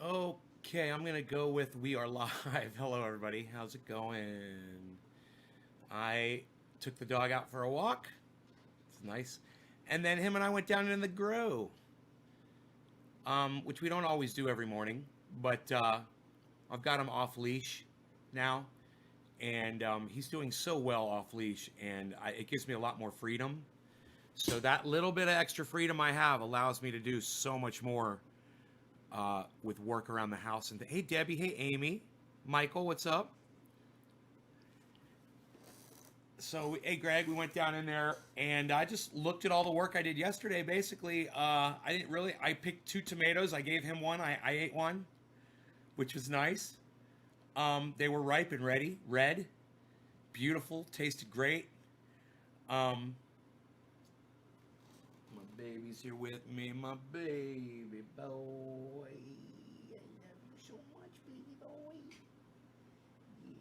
Okay, I'm gonna go with we are live. Hello, everybody. How's it going? I took the dog out for a walk. It's nice, and then him and I went down in the grow, which we don't always do every morning. But I've got him off leash now, and he's doing so well off leash, and it gives me a lot more freedom. So that little bit of extra freedom I have allows me to do so much more with work around the house. And hey, Debbie. Hey, Amy. Michael, what's up? So, hey, Greg, we went down in there and I just looked at all the work I did yesterday. Basically, I didn't really. I picked two tomatoes. I gave him one. I ate one, which was nice. They were ripe and ready, red, beautiful, tasted great. Um, my baby's here with me, my baby boy. I love you so much, baby boy.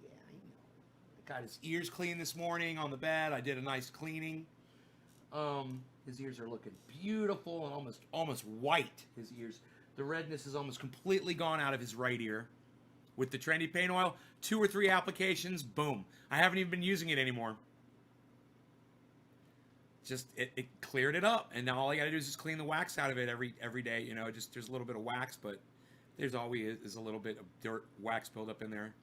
Yeah, I know. Got his ears clean this morning on the bed. I did a nice cleaning. His ears are looking beautiful and almost white. His ears, the redness is almost completely gone out of his right ear. With the trendy paint oil, 2 or 3 applications, boom. I haven't even been using it anymore. Just it cleared it up, and now all I got to do is just clean the wax out of it every day. You know, just there's a little bit of wax, but there's always is a little bit of dirt wax buildup in there.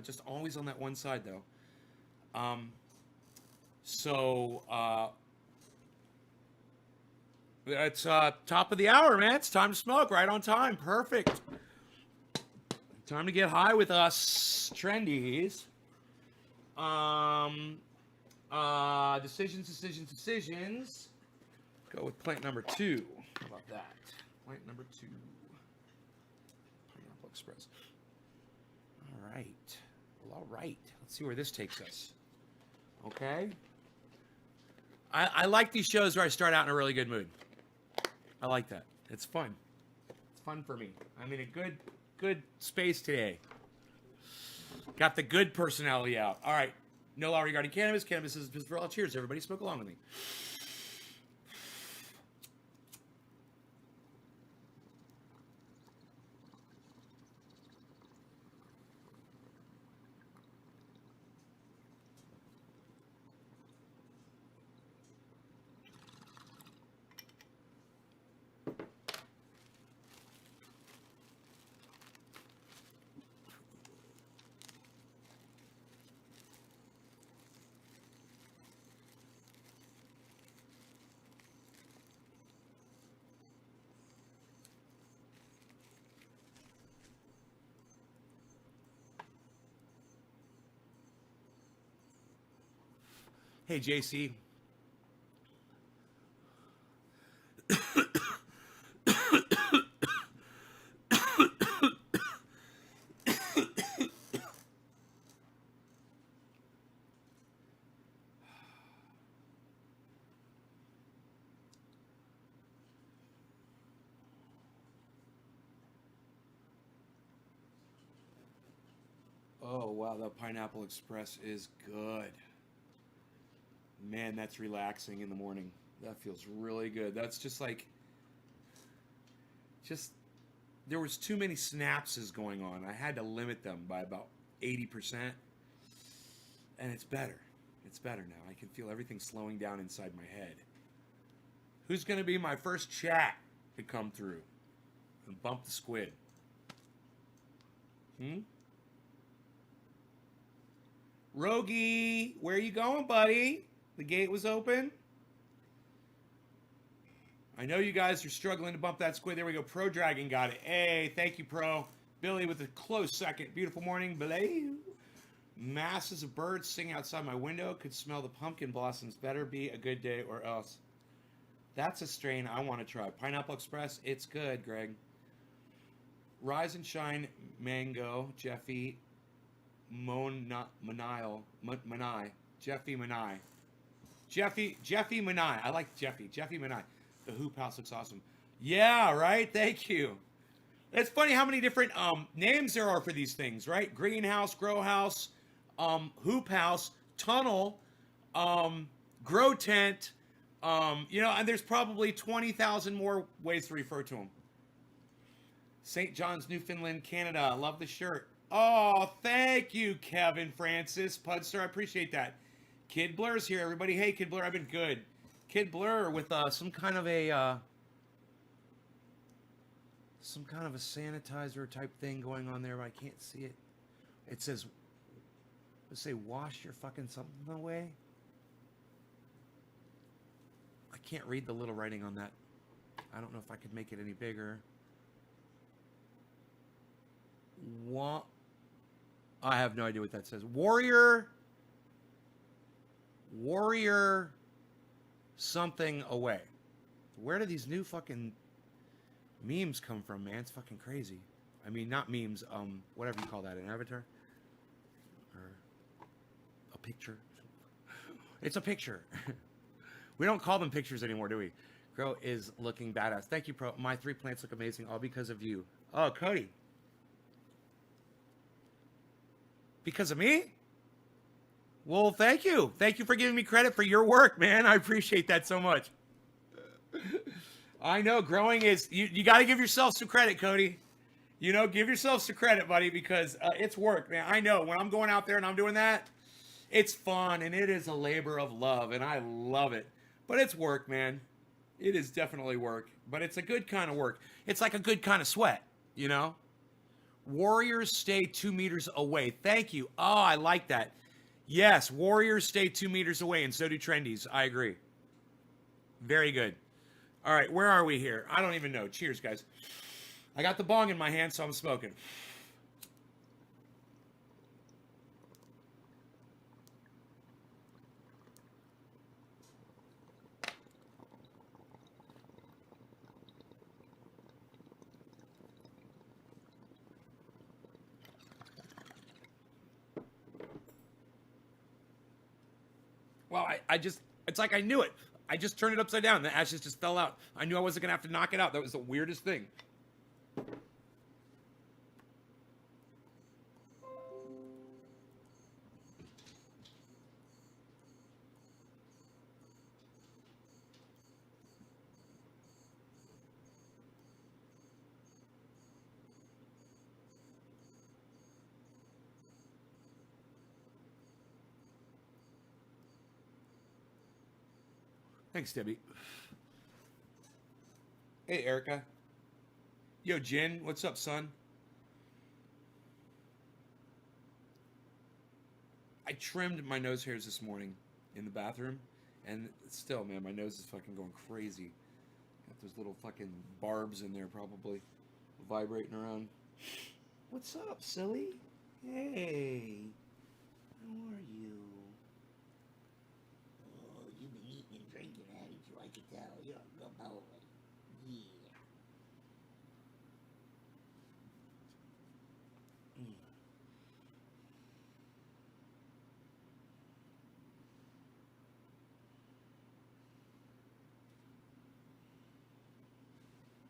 Just always on that one side though. Um, so it's top of the hour, man. It's time to smoke. Right on time. Perfect. Time to get high with us, trendies. Um, decisions. Go with plant number 2. How about that? Plant number 2. Pineapple Express. All right. Well, all right. Let's see where this takes us. Okay. I like these shows where I start out in a really good mood. I like that. It's fun. It's fun for me. I'm in a good space today. Got the good personality out. All right. No law regarding cannabis. Cannabis is for all. Cheers, everybody. Smoke along with me. Hey, JC. Oh, wow. That Pineapple Express is good. Man, that's relaxing in the morning. That feels really good. That's just there was too many synapses going on. I had to limit them by about 80%, and it's better. It's better now. I can feel everything slowing down inside my head. Who's going to be my first chat to come through and bump the squid? Hmm? Rogie, where you going, buddy? The gate was open. I know you guys are struggling to bump that squid. There we go. Pro Dragon got it. Hey, thank you, Pro. Billy with a close second. Beautiful morning. Belay. Masses of birds sing outside my window. Could smell the pumpkin blossoms. Better be a good day or else. That's a strain I want to try. Pineapple Express. It's good, Greg. Rise and Shine Mango. Jeffy Manai. Jeffy Manai. Jeffy Manai. I like Jeffy. Jeffy Manai. The hoop house looks awesome. Yeah, right. Thank you. It's funny how many different names there are for these things, right? Greenhouse, grow house, hoop house, tunnel, grow tent. And there's probably 20,000 more ways to refer to them. St. John's, Newfoundland, Canada. Love the shirt. Oh, thank you, Kevin Francis. Pudster, I appreciate that. Kid Blur's here, everybody. Hey, Kid Blur, I've been good. Kid Blur with some kind of a sanitizer type thing going on there, but I can't see it. It says, let's say, wash your fucking something away. I can't read the little writing on that. I don't know if I could make it any bigger. What? I have no idea what that says. Warrior something away. Where do these new fucking memes come from, man? It's fucking crazy. I mean, not memes, whatever you call that, an avatar? Or a picture? It's a picture. We don't call them pictures anymore, do we? Grow is looking badass. Thank you, Pro. My 3 plants look amazing, all because of you. Oh, Cody. Because of me? Well, thank you. Thank you for giving me credit for your work, man. I appreciate that so much. I know growing is, you got to give yourself some credit, Cody. You know, give yourself some credit, buddy, because it's work, man. I know when I'm going out there and I'm doing that, it's fun and it is a labor of love and I love it. But it's work, man. It is definitely work, but it's a good kind of work. It's like a good kind of sweat, you know? Warriors stay 2 meters away. Thank you. Oh, I like that. Yes, warriors stay 2 meters away, and so do trendies. I agree. Very good. All right, where are we here? I don't even know. Cheers, guys. I got the bong in my hand, so I'm smoking. Well, I just, it's like I knew it. I just turned it upside down. The ashes just fell out. I knew I wasn't going to have to knock it out. That was the weirdest thing. Thanks, Debbie. Hey, Erica. Yo, Jen, what's up, son? I trimmed my nose hairs this morning in the bathroom, and still, man, my nose is fucking going crazy. Got those little fucking barbs in there, probably vibrating around. What's up, silly? Hey, how are you? Oh, you've been eating and drinking, haven't you? I can tell. You're a good boy. Yeah.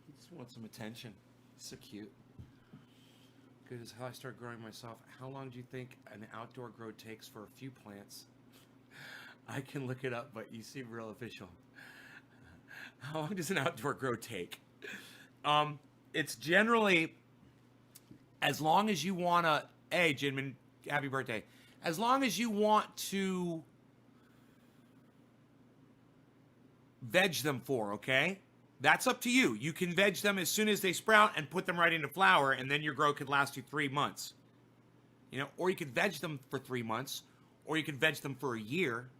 He just wants some attention. So cute. Good as how I start growing myself. How long do you think an outdoor grow takes for a few plants? I can look it up, but you seem real official. How long does an outdoor grow take? It's generally as long as you want to. Hey, Jinmin, happy birthday. As long as you want to veg them for, okay? That's up to you. You can veg them as soon as they sprout and put them right into flower, and then your grow could last you 3 months. You know, or you could veg them for 3 months, or you could veg them for a year,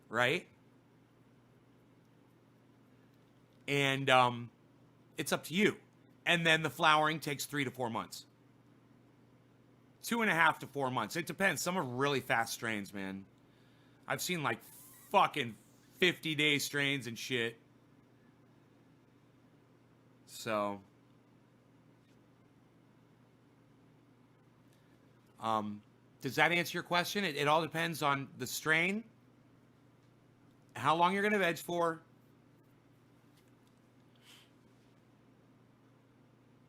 right? And it's up to you. And then the flowering takes 3 to 4 months. 2.5 to 4 months. It depends. Some are really fast strains, man. I've seen like fucking 50-day strains and shit. So, does that answer your question? It all depends on the strain, how long you're going to veg for,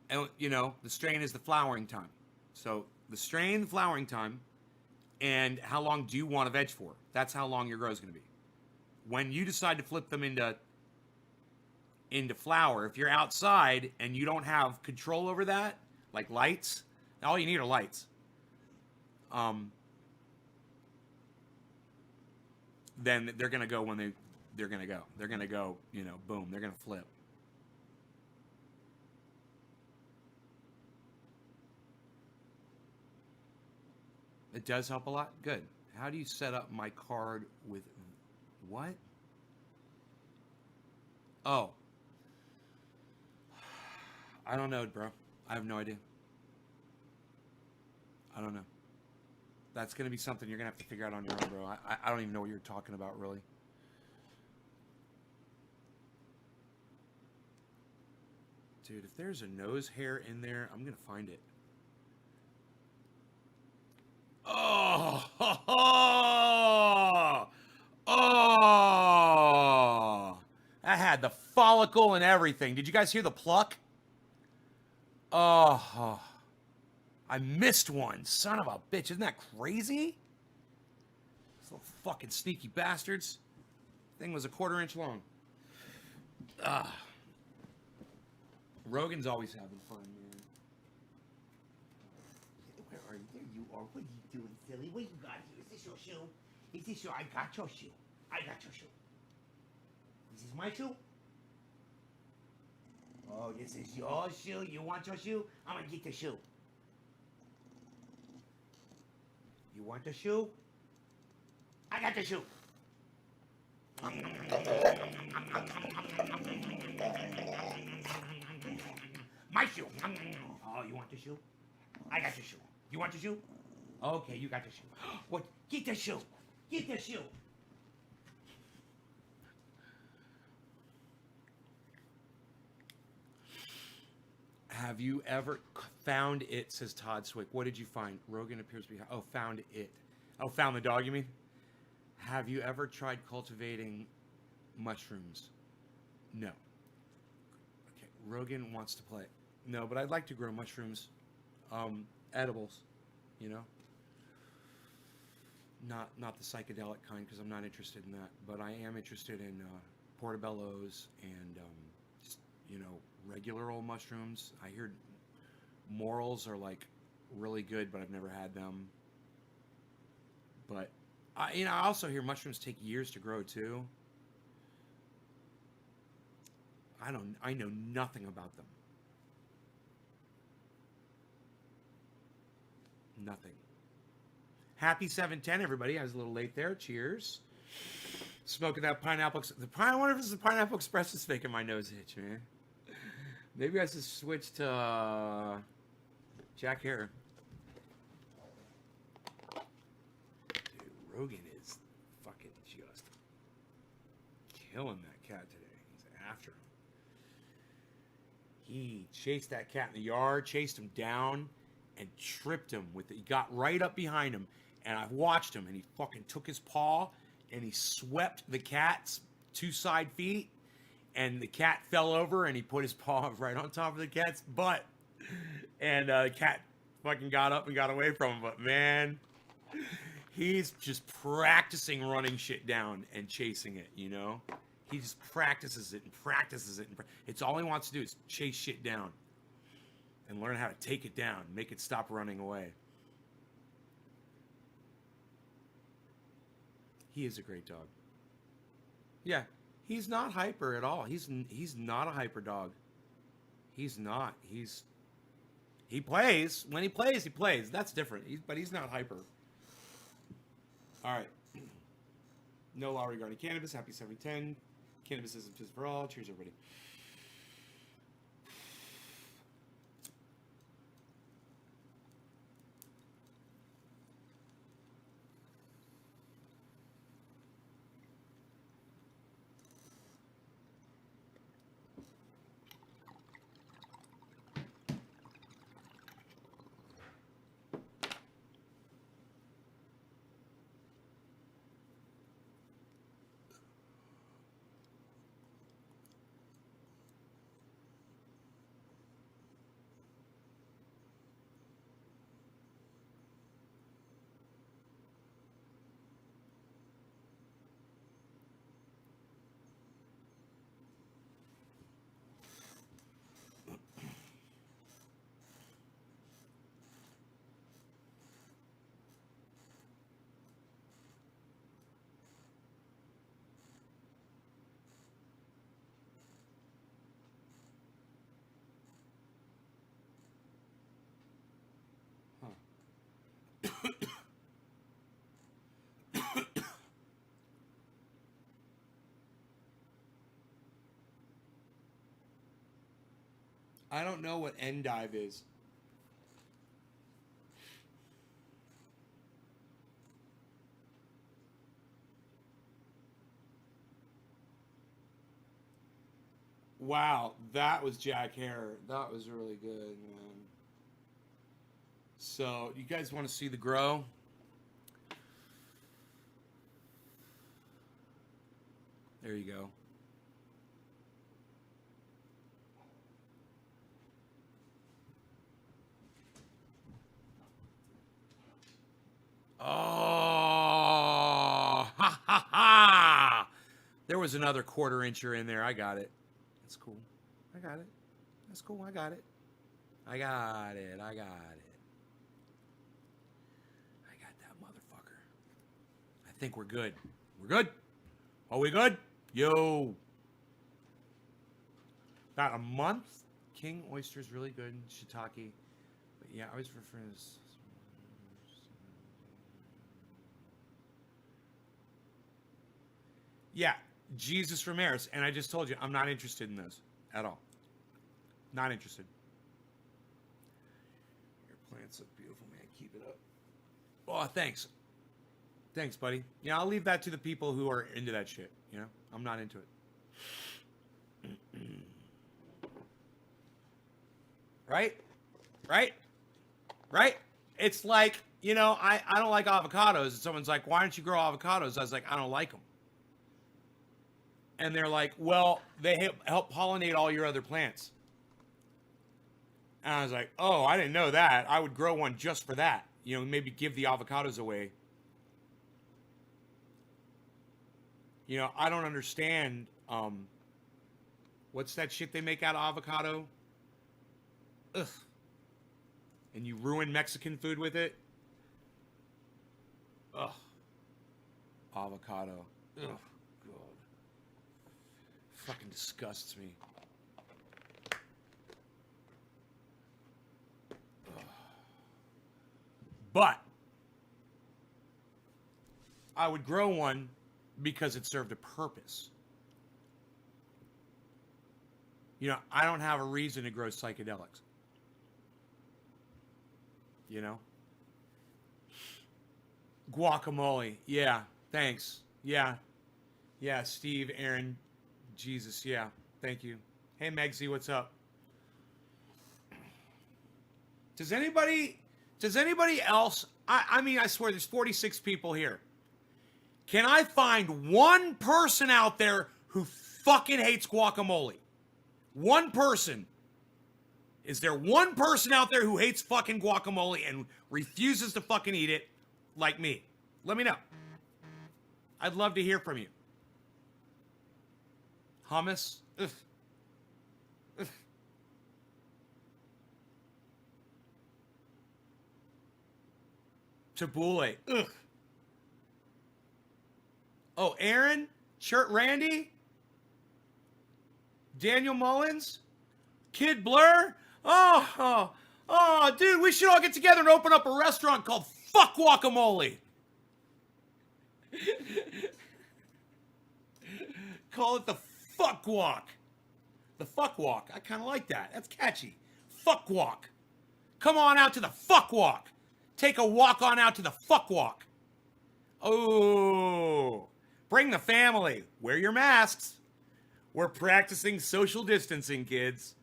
and, you know, the strain is the flowering time. So, the strain, the flowering time, and how long do you want to veg for? That's how long your grow is going to be. When you decide to flip them into into flower. If you're outside and you don't have control over that, like lights, all you need are lights. Then they're gonna go when they're gonna go. They're gonna go, you know, boom. They're gonna flip. It does help a lot. Good. How do you set up my card with what? Oh, I don't know, bro. I have no idea. I don't know. That's gonna be something you're gonna have to figure out on your own, bro. I don't even know what you're talking about, really. Dude, if there's a nose hair in there, I'm gonna find it. Oh, oh, oh! I had the follicle and everything. Did you guys hear the pluck? Oh, I missed one. Son of a bitch. Isn't that crazy? These little fucking sneaky bastards. Thing was a 1/4 inch long. Ah. Rogan's always having fun, man. Where are you? There you are. What are you doing, silly? What you got here? Is this your shoe? Is this your... I got your shoe. I got your shoe. This is my shoe? Oh, this is your shoe? You want your shoe? I'm gonna get the shoe. You want the shoe? I got the shoe. My shoe. Oh, you want the shoe? I got the shoe. You want the shoe? Okay, you got the shoe. What? Get the shoe. Get the shoe. Have you ever found it, says Todd Swick. What did you find? Rogan appears to be... Oh, found it. Oh, found the dog, you mean? Have you ever tried cultivating mushrooms? No. Okay, Rogan wants to play. No, but I'd like to grow mushrooms. Edibles, you know? Not the psychedelic kind, because I'm not interested in that. But I am interested in portobellos and, just, you know, regular old mushrooms. I hear morels are, like, really good, but I've never had them. But, I also hear mushrooms take years to grow, too. I know nothing about them. Nothing. Happy 710, everybody. I was a little late there. Cheers. Smoking that pineapple. I wonder if it's the Pineapple Express that's making my nose itch, man. Maybe I should switch to Jack Hare. Dude, Rogan is fucking just killing that cat today. He's after him. He chased that cat in the yard, chased him down, and tripped him with it. He got right up behind him, and I watched him, and he fucking took his paw, and he swept the cat's 2 side feet, and the cat fell over, and he put his paw right on top of the cat's butt, and the cat fucking got up and got away from him. But man, he's just practicing running shit down and chasing it, you know? He just practices it and practices it. It's all he wants to do is chase shit down and learn how to take it down, make it stop running away. He is a great dog. Yeah, he's not hyper at all. He's not a hyper dog. He's not. He plays. When he plays, he plays. That's different. But he's not hyper. All right. No law regarding cannabis. Happy 710. Cannabis isn't just for all. Cheers, everybody. I don't know what endive is. Wow, that was Jack Hare. That was really good, man. So, you guys want to see the grow? There you go. Oh, ha ha ha! There was another quarter incher in there. I got it. That's cool. I got it. That's cool. I got it. I got it. I got it. I got that motherfucker. I think we're good. We're good. Are we good? Yo. About a month. King oyster is really good. Shiitake. But yeah, I always refer to this. Yeah, Jesus Ramirez. And I just told you, I'm not interested in those at all. Not interested. Your plants look beautiful, man. Keep it up. Oh, thanks. Thanks, buddy. Yeah, I'll leave that to the people who are into that shit. You know, I'm not into it. Right? Right? Right? It's like, you know, I don't like avocados. And someone's like, why don't you grow avocados? I was like, I don't like them. And they're like, well, they help pollinate all your other plants. And I was like, oh, I didn't know that. I would grow one just for that. You know, maybe give the avocados away. You know, I don't understand. What's that shit they make out of avocado? Ugh. And you ruin Mexican food with it? Ugh. Avocado. Ugh. Fucking disgusts me. Ugh. But I would grow one because it served a purpose. You know, I don't have a reason to grow psychedelics. You know? Guacamole. Yeah, thanks. Yeah. Yeah, Steve, Aaron, Jesus, yeah. Thank you. Hey, Megsy, what's up? Does anybody else, I mean, I swear there's 46 people here. Can I find one person out there who fucking hates guacamole? One person. Is there one person out there who hates fucking guacamole and refuses to fucking eat it like me? Let me know. I'd love to hear from you. Hummus? Ugh. Ugh. Tabbouleh? Ugh. Oh, Aaron? Shirt Randy? Daniel Mullins? Kid Blur? Oh, dude, we should all get together and open up a restaurant called Fuck Guacamole. Call it the Fuck Walk. The Fuck Walk. I kind of like that. That's catchy. Fuck Walk. Come on out to the Fuck Walk. Take a walk on out to the Fuck Walk. Oh, bring the family. Wear your masks. We're practicing social distancing, kids.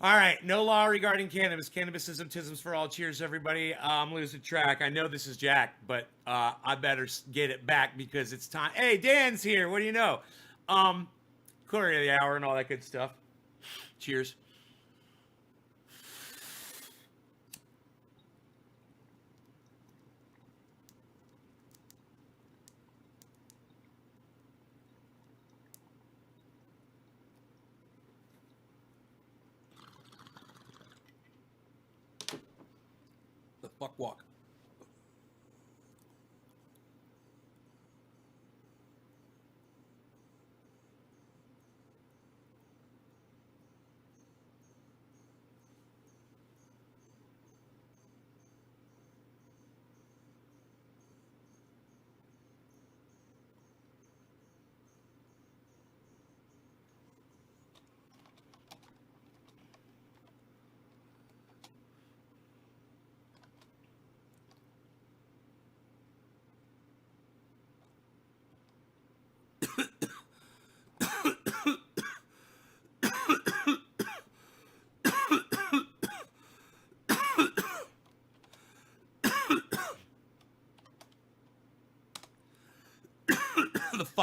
All right, no law regarding cannabis. Cannabisism, tisms for all. Cheers, everybody. I'm losing track. I know this is Jack, but I better get it back because it's time. Hey, Dan's here. What do you know? Quarter of the hour and all that good stuff. Cheers. The Fuck Walk.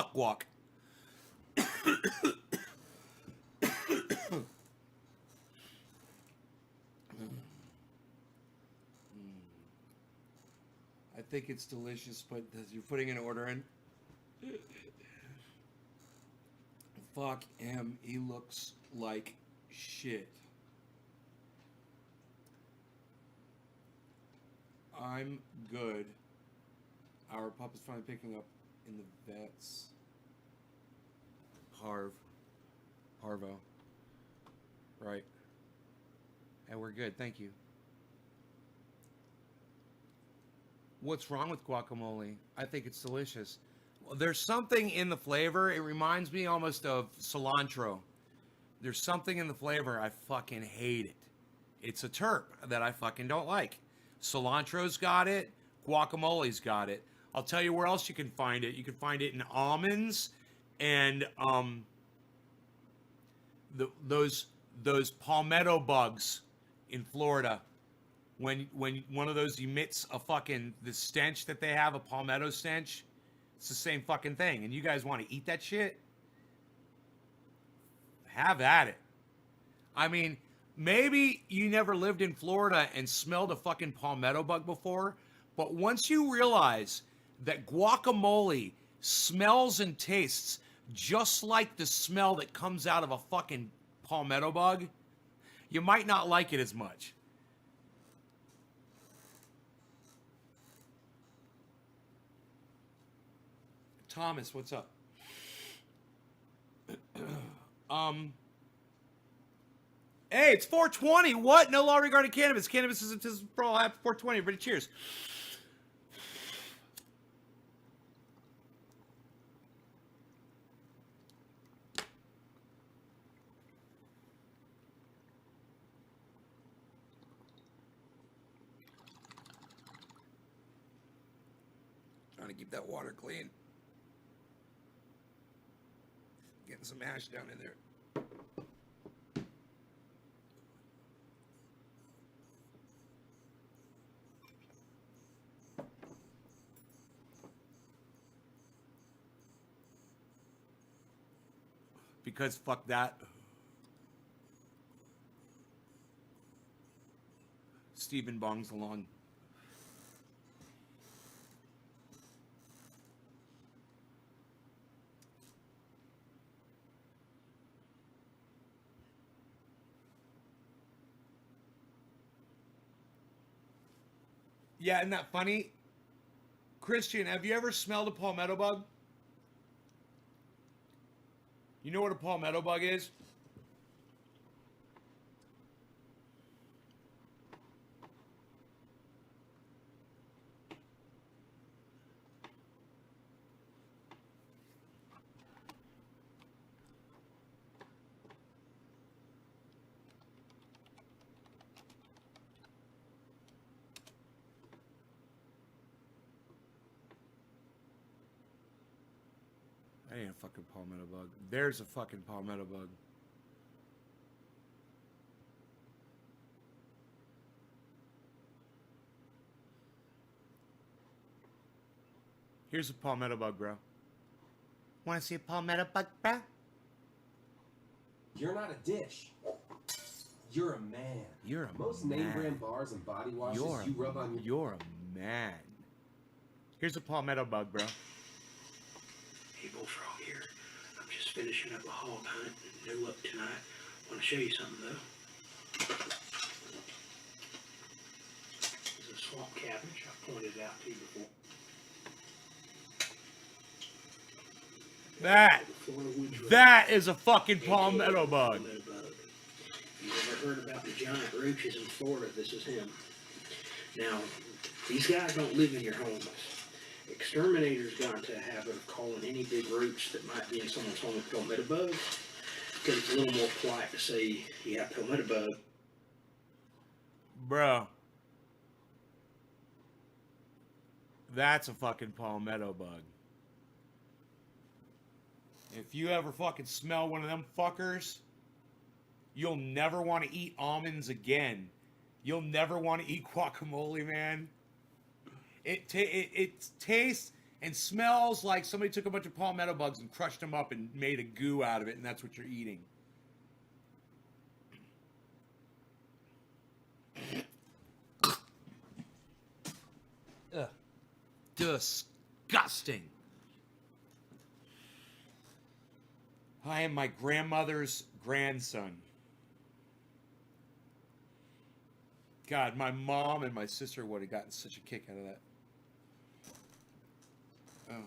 fuck guac. I think it's delicious, but you're putting an order in. Fuck him. He looks like shit. I'm good. Our pup is finally picking up in the vets. Parvo. Right. And we're good, thank you. What's wrong with guacamole? I think it's delicious. Well, there's something in the flavor. It reminds me almost of cilantro. There's something in the flavor. I fucking hate it. It's a terp that I fucking don't like. Cilantro's got it. Guacamole's got it. I'll tell you where else you can find it. You can find it in almonds and those palmetto bugs in Florida. When one of those emits a fucking the stench that they have, a palmetto stench, it's the same fucking thing. And you guys want to eat that shit? Have at it. I mean, maybe you never lived in Florida and smelled a fucking palmetto bug before, but once you realize that guacamole smells and tastes just like the smell that comes out of a fucking palmetto bug, you might not like it as much. Thomas, what's up? Hey, it's 420. What? No law regarding cannabis. Cannabis is for all. 420. Everybody, cheers. Trying to keep that water clean. Getting some ash down in there. Because fuck that. Stephen bongs along. Yeah, isn't that funny? Christian, have you ever smelled a palmetto bug? You know what a palmetto bug is? That ain't a fucking palmetto bug. There's a fucking palmetto bug. Here's a palmetto bug, bro. Want to see a palmetto bug, bro? You're not a dish. You're a man. You're a Most man. name brand bars and body washes you rub on your... You're a man. Here's a palmetto bug, bro. Hey, Bullfrog here. I'm just finishing up a hog hunt. No luck tonight. Want to show you something, though. This is a swamp cabbage. I pointed it out to you before. That is a fucking palmetto bug. You ever heard about the giant roaches in Florida? This is him. Now, these guys don't live in your homes. Exterminators got into a habit of calling any big roach that might be in someone's home a palmetto bug, because it's a little more polite to say, yeah, palmetto bug. Bro. That's a fucking palmetto bug. If you ever fucking smell one of them fuckers, you'll never want to eat almonds again. You'll never want to eat guacamole, man. It tastes and smells like somebody took a bunch of palmetto bugs and crushed them up and made a goo out of it, and that's what you're eating. Ugh. Disgusting. I am my grandmother's grandson. God, my mom and my sister would have gotten such a kick out of that. Oh.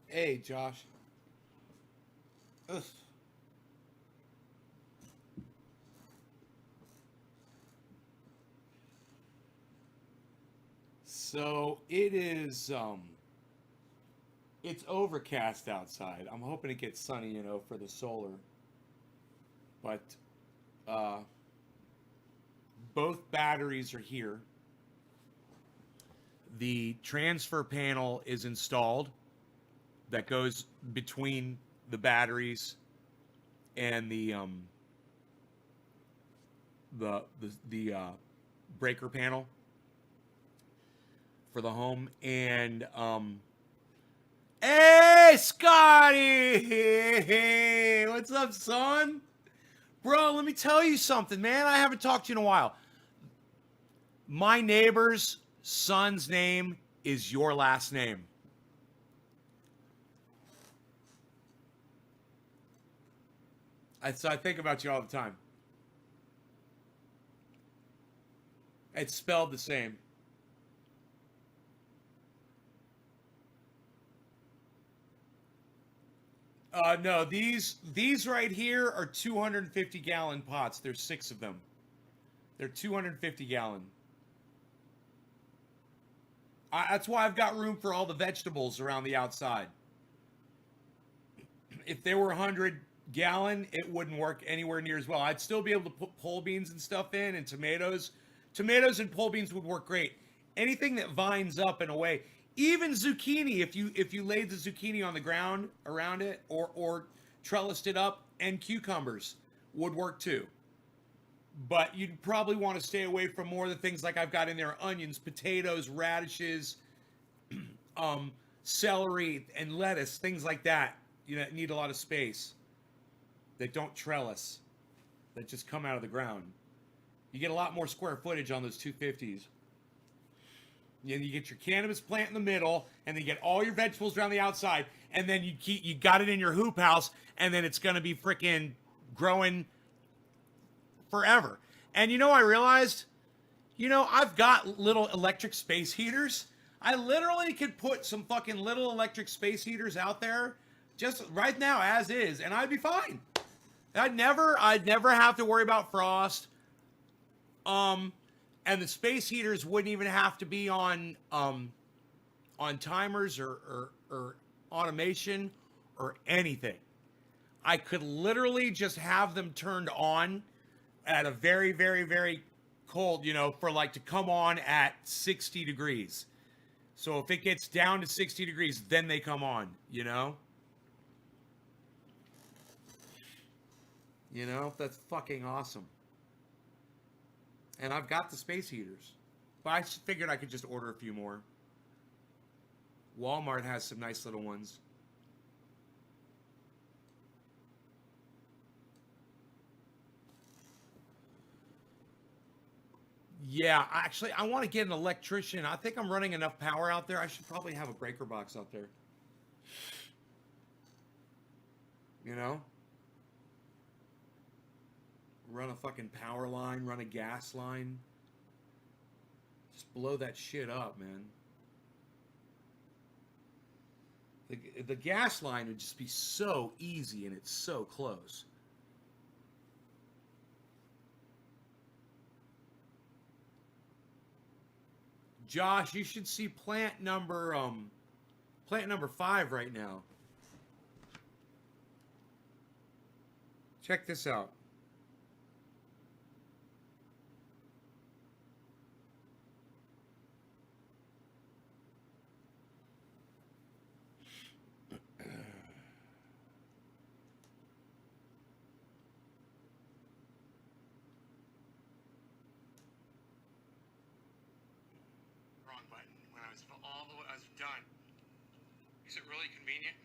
Hey, Josh. Ugh. So it is it's overcast outside. I'm hoping it gets sunny, you know, for the solar. But both batteries are here. The transfer panel is installed that goes between the batteries and the breaker panel for the home. And hey, Scotty! Hey, what's up, son? Bro, let me tell you something, man. I haven't talked to you in a while. My neighbor's son's name is your last name. So I think about you all the time. It's spelled the same. No, these right here are 250-gallon pots. There's 6 of them. They're 250-gallon. That's why I've got room for all the vegetables around the outside. If they were 100-gallon, it wouldn't work anywhere near as well. I'd still be able to put pole beans and stuff in, and tomatoes. Tomatoes and pole beans would work great. Anything that vines up in a way, even zucchini, if you laid the zucchini on the ground around it or trellised it up, and cucumbers would work too. But you'd probably want to stay away from more of the things like I've got in there: onions, potatoes, radishes, celery, and lettuce, things like that. You know, need a lot of space. That don't trellis, that just come out of the ground. You get a lot more square footage on those 250s. You get your cannabis plant in the middle, and then you get all your vegetables around the outside, and then you got it in your hoop house, and then it's gonna be freaking growing forever. And you know, I realized, you know, I've got little electric space heaters. I literally could put some fucking little electric space heaters out there just right now as is, and I'd be fine. I'd never have to worry about frost. And the space heaters wouldn't even have to be on timers or automation or anything. I could literally just have them turned on at a very, very, very cold, you know, for like to come on at 60 degrees. So if it gets down to 60 degrees, then they come on, you know? You know, that's fucking awesome. And I've got the space heaters. But I figured I could just order a few more. Walmart has some nice little ones. Yeah, actually, I want to get an electrician. I think I'm running enough power out there. I should probably have a breaker box out there. You know? Run a fucking power line, run a gas line. Just blow that shit up, man. The gas line would just be so easy, and it's so close. Josh, you should see plant number 5 right now. Check this out. I was done. Is it really convenient?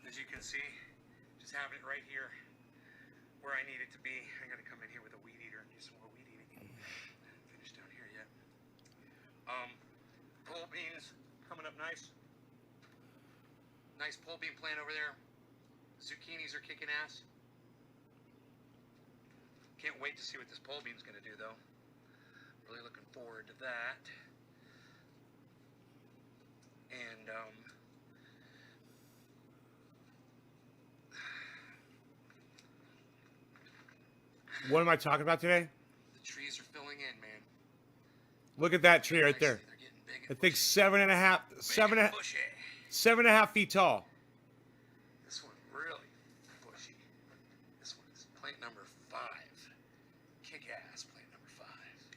As you can see, just having it right here where I need it to be. I gotta come in here with a weed eater and do some more weed eating. Finished down here yet. Pole beans coming up nice. Nice pole bean plant over there. Zucchinis are kicking ass. Can't wait to see what this pole bean's gonna do though. Really looking forward to that. And what am I talking about today? the trees are filling in, man. Look at that tree right Nicely. there. They're getting big I and think bushy. 7.5 Bushy. 7.5 feet tall. This one really bushy. This one is plant number 5. Kick-ass plant number 5.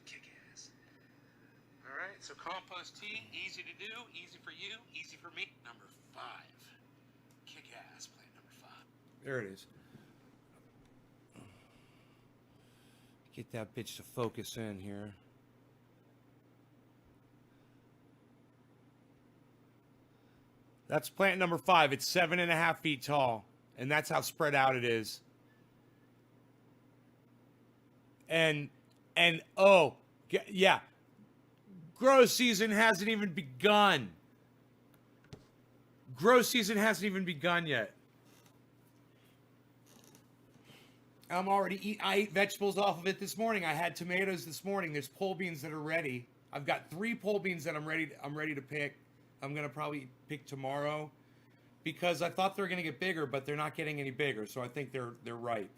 Kick-ass. All right, so compost tea, easy to do, easy for you, easy for me. Number 5. Kick-ass plant number 5. There it is. Get that bitch to focus in here. That's plant number 5. It's 7.5 feet tall, and that's how spread out it is. And oh, yeah, grow season hasn't even begun. Grow season hasn't even begun yet. I ate vegetables off of it this morning. I had tomatoes this morning. There's pole beans that are ready. I've got 3 pole beans that I'm ready to pick. I'm gonna probably pick tomorrow because I thought they were gonna get bigger, but they're not getting any bigger. So I think they're ripe.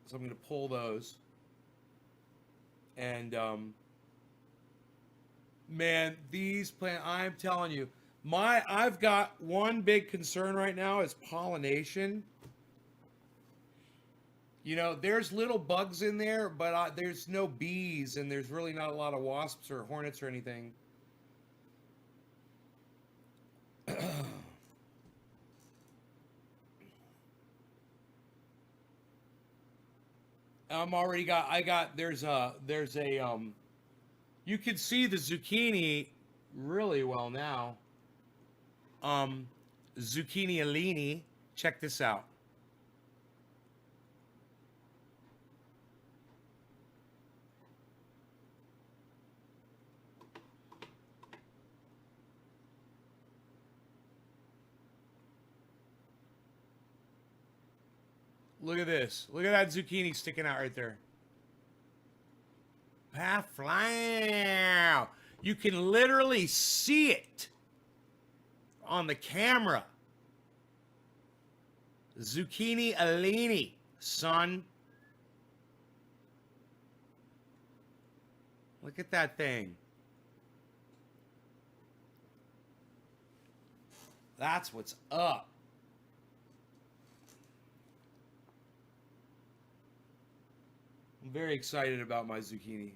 So I'm gonna pull those. And man, these plants, I'm telling you, I've got one big concern right now is pollination. You know, there's little bugs in there, but there's no bees, and there's really not a lot of wasps or hornets or anything. There's a you can see the zucchini really well now. Zucchini alini. Check this out. Look at this. Look at that zucchini sticking out right there. Half-flow. You can literally see it on the camera. Zucchini alini, son. Look at that thing. That's what's up. I'm very excited about my zucchini.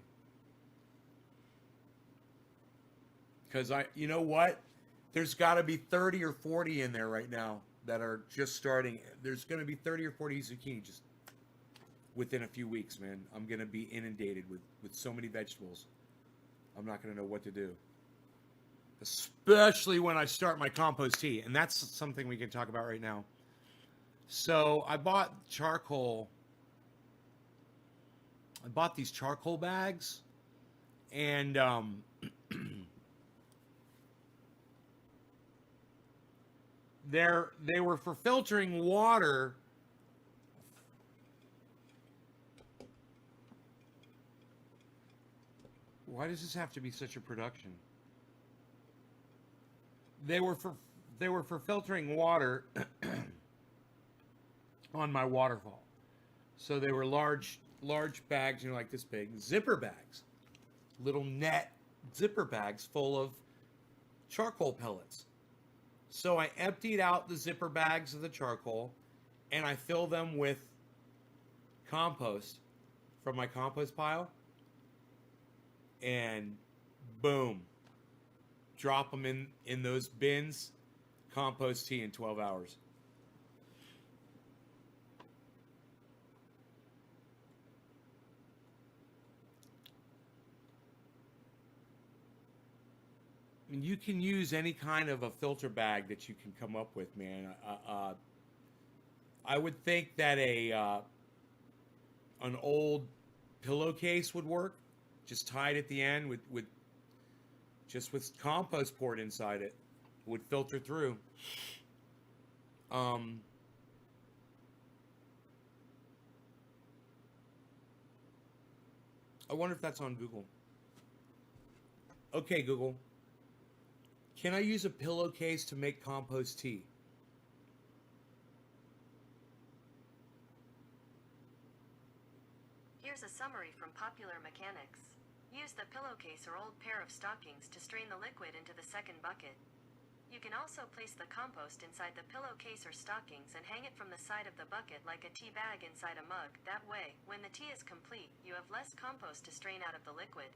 Because you know what? There's got to be 30 or 40 in there right now that are just starting. There's going to be 30 or 40 zucchini just within a few weeks, man. I'm going to be inundated with so many vegetables. I'm not going to know what to do. Especially when I start my compost tea. And that's something we can talk about right now. So I bought charcoal. I bought these charcoal bags. And they were for filtering water Why does this have to be such a production? They were for filtering water on my waterfall. So they were large bags, you know, like this big, zipper bags. Little net zipper bags full of charcoal pellets. So I emptied out the zipper bags of the charcoal and I fill them with compost from my compost pile. And boom, drop them in those bins, compost tea in 12 hours. And you can use any kind of a filter bag that you can come up with, man. I would think that an old pillowcase would work. Just tied at the end with compost poured inside it, would filter through. I wonder if that's on Google. Okay, Google. Can I use a pillowcase to make compost tea? Here's a summary from Popular Mechanics. Use the pillowcase or old pair of stockings to strain the liquid into the second bucket. You can also place the compost inside the pillowcase or stockings and hang it from the side of the bucket like a tea bag inside a mug. That way, when the tea is complete, you have less compost to strain out of the liquid.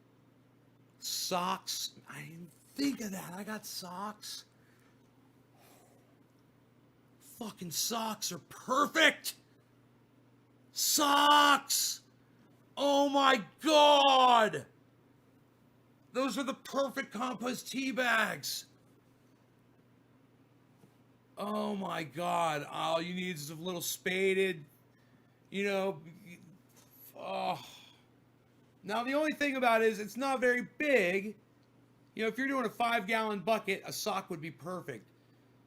Socks. I didn't think of that. I got socks. Fucking socks are perfect. Socks. Oh my God. Those are the perfect compost tea bags. Oh my God. All you need is a little spaded, you know. Oh. Now the only thing about it is it's not very big. You know, if you're doing a 5-gallon bucket, a sock would be perfect.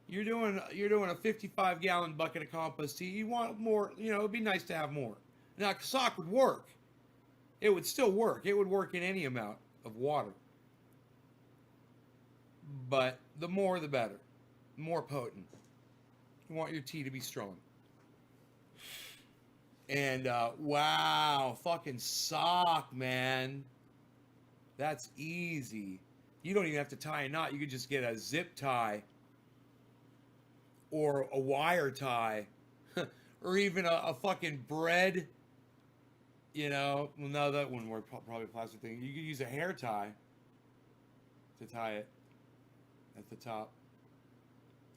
You're doing a 55-gallon bucket of compost tea. You want more, you know, it'd be nice to have more. Now a sock would work. It would still work. It would work in any amount of water. But the more the better. More potent. You want your tea to be strong. And wow, fucking sock, man. That's easy. You don't even have to tie a knot. You could just get a zip tie or a wire tie or even a fucking bread. You know, well, no, that wouldn't work. Probably a plastic thing. You could use a hair tie to tie it at the top.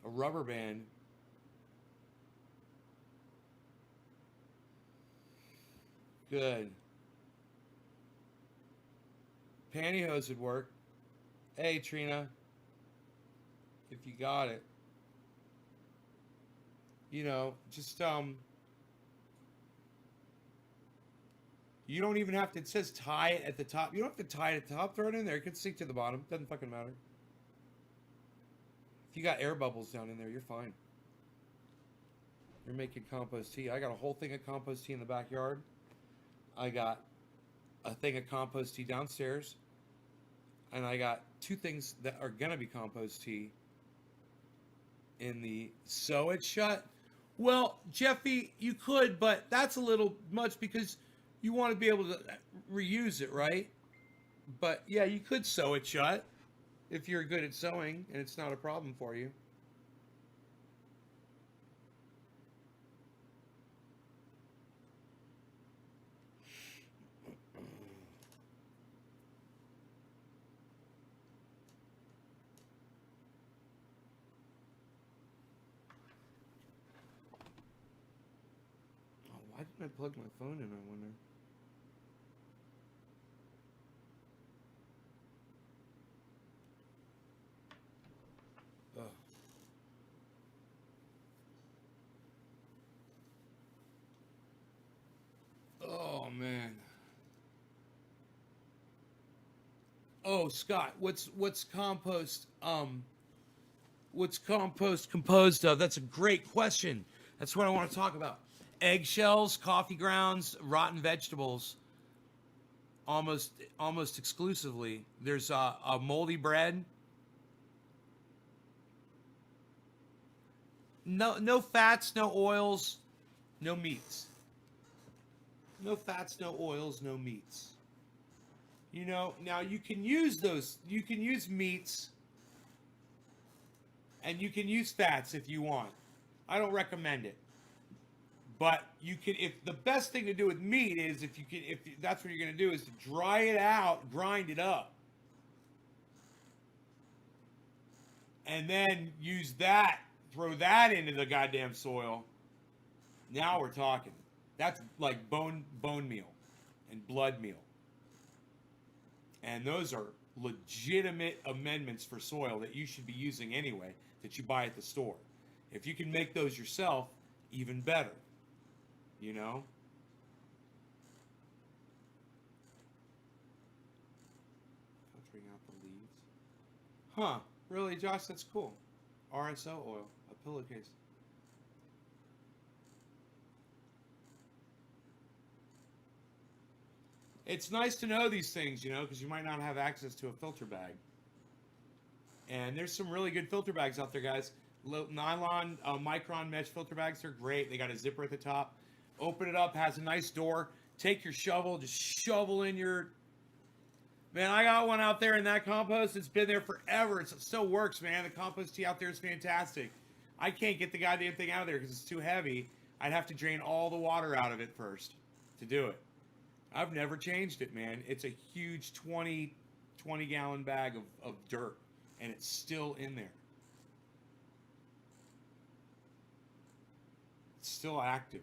A rubber band. Good. Pantyhose would work. Hey, Trina. If you got it. You know, just, you don't even have to, it says tie it at the top. You don't have to tie it at the top. Throw it in there. It can sink to the bottom. Doesn't fucking matter. If you got air bubbles down in there, you're fine. You're making compost tea. I got a whole thing of compost tea in the backyard. I got a thing of compost tea downstairs. And I got 2 things that are going to be compost tea in the Sew It Shut. Well, Jeffy, you could, but that's a little much because you want to be able to reuse it, right? But yeah, you could sew it shut if you're good at sewing and it's not a problem for you. Why didn't I plug my phone in, I wonder? Oh, man. Oh, Scott, what's compost what's compost composed of? That's a great question. That's what I want to talk about. Eggshells, coffee grounds, rotten vegetables. almost exclusively. There's a moldy bread. No fats, no oils, no meats. No fats, no oils, no meats. You know, now you can use those. You can use meats, and you can use fats if you want. I don't recommend it. But you can, if the best thing to do with meat is if that's what you're going to do is to dry it out, grind it up. And then use that, throw that into the goddamn soil. Now we're talking. That's like bone meal and blood meal. And those are legitimate amendments for soil that you should be using anyway, that you buy at the store. If you can make those yourself, even better. You know? Filtering out the leaves. Huh. Really, Josh? That's cool. RSO oil. A pillowcase. It's nice to know these things, you know, because you might not have access to a filter bag. And there's some really good filter bags out there, guys. Nylon, micron mesh filter bags are great. They got a zipper at the top. Open it up, has a nice door. Take your shovel, just shovel in your... Man, I got one out there in that compost. It's been there forever. It still works, man. The compost tea out there is fantastic. I can't get the goddamn thing out of there because it's too heavy. I'd have to drain all the water out of it first to do it. I've never changed it, man. It's a huge 20-gallon bag of dirt, and it's still in there. It's still active.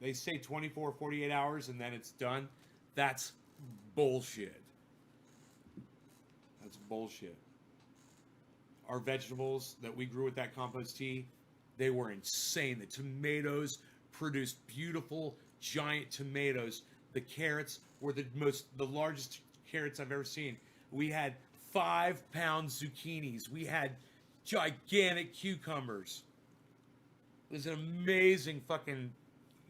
They say 24, 48 hours and then it's done. That's bullshit. That's bullshit. Our vegetables that we grew with that compost tea, they were insane. The tomatoes produced beautiful, giant tomatoes. The carrots were the largest carrots I've ever seen. We had 5-pound zucchinis. We had gigantic cucumbers. It was an amazing fucking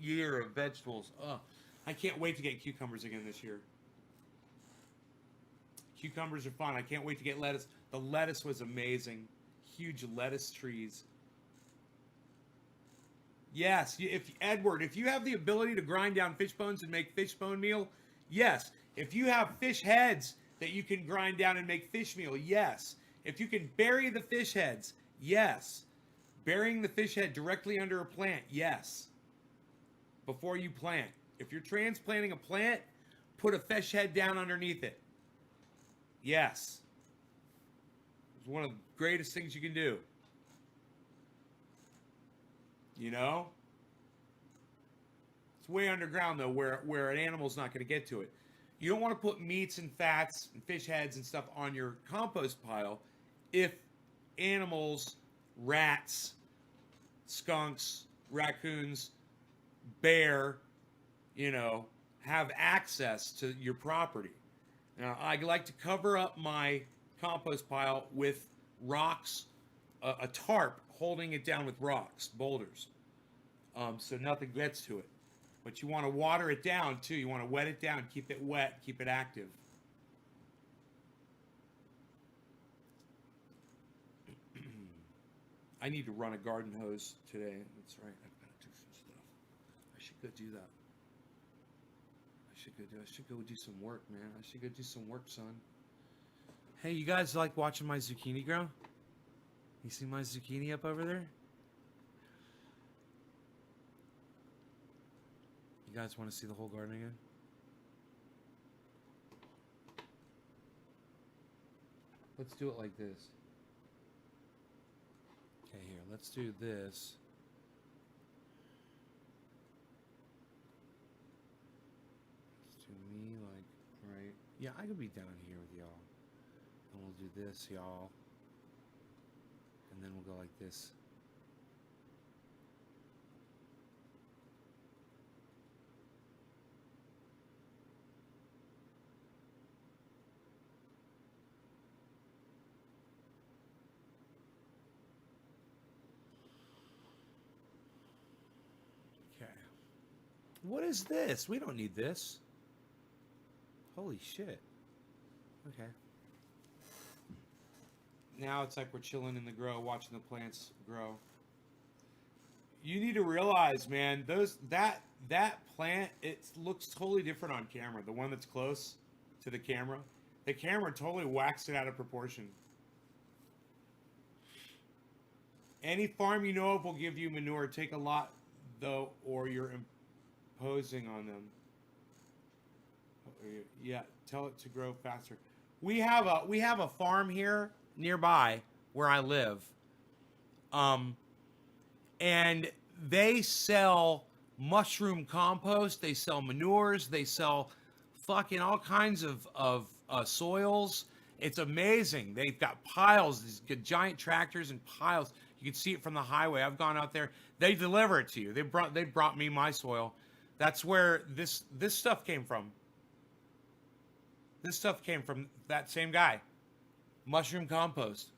year of vegetables. Ugh. I can't wait to get cucumbers again this year. Cucumbers are fun. I can't wait to get lettuce. The lettuce was amazing. Huge lettuce trees. Yes, if you have the ability to grind down fish bones and make fish bone meal, yes. If you have fish heads that you can grind down and make fish meal, yes. If you can bury the fish heads, yes. Burying the fish head directly under a plant, yes. Before you plant. If you're transplanting a plant, put a fish head down underneath it. Yes. It's one of the greatest things you can do. You know? It's way underground, though, where an animal's not going to get to it. You don't want to put meats and fats and fish heads and stuff on your compost pile if animals, rats, skunks, raccoons, bear, you know, have access to your property. Now, I like to cover up my compost pile with rocks, a tarp holding it down with rocks, boulders, so nothing gets to it. But you want to water it down, too. You want to wet it down, keep it wet, keep it active. I need to run a garden hose today. That's right. I've got to do some stuff. I should go do that. I should go do some work, man. I should go do some work, son. Hey, you guys like watching my zucchini grow? You see my zucchini up over there? You guys want to see the whole garden again? Let's do it like this. Okay, here, let's do this. Let's do me like right. Yeah, I could be down here with y'all. And we'll do this, y'all. And then we'll go like this. What is this? We don't need this. Holy shit. Okay. Now it's like we're chilling in the grow, watching the plants grow. You need to realize, man, that plant, it looks totally different on camera. The one that's close to the camera totally whacks it out of proportion. Any farm you know of will give you manure. Take a lot, though, or you're imposing on them. Yeah, tell it to grow faster. We have a farm here nearby where I live. And they sell mushroom compost, they sell manures, they sell fucking all kinds of soils. It's amazing. They've got piles, these giant tractors and piles. You can see it from the highway. I've gone out there. They deliver it to you. They brought me my soil. That's where this stuff came from. This stuff came from that same guy. Mushroom compost.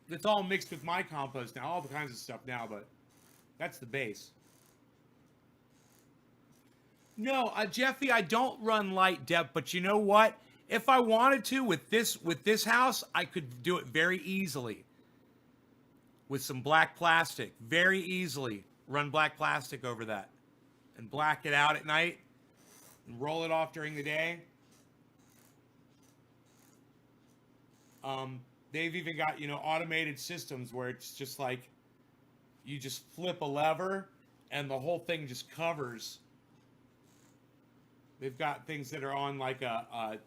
It's all mixed with my compost now, all the kinds of stuff now, but that's the base. No, Jeffy, I don't run light depth, but you know what? If I wanted to with this house, I could do it very easily. With some black plastic, very easily run black plastic over that and black it out at night and roll it off during the day. They've even got, automated systems where it's just like you just flip a lever and the whole thing just covers. They've got things that are on like a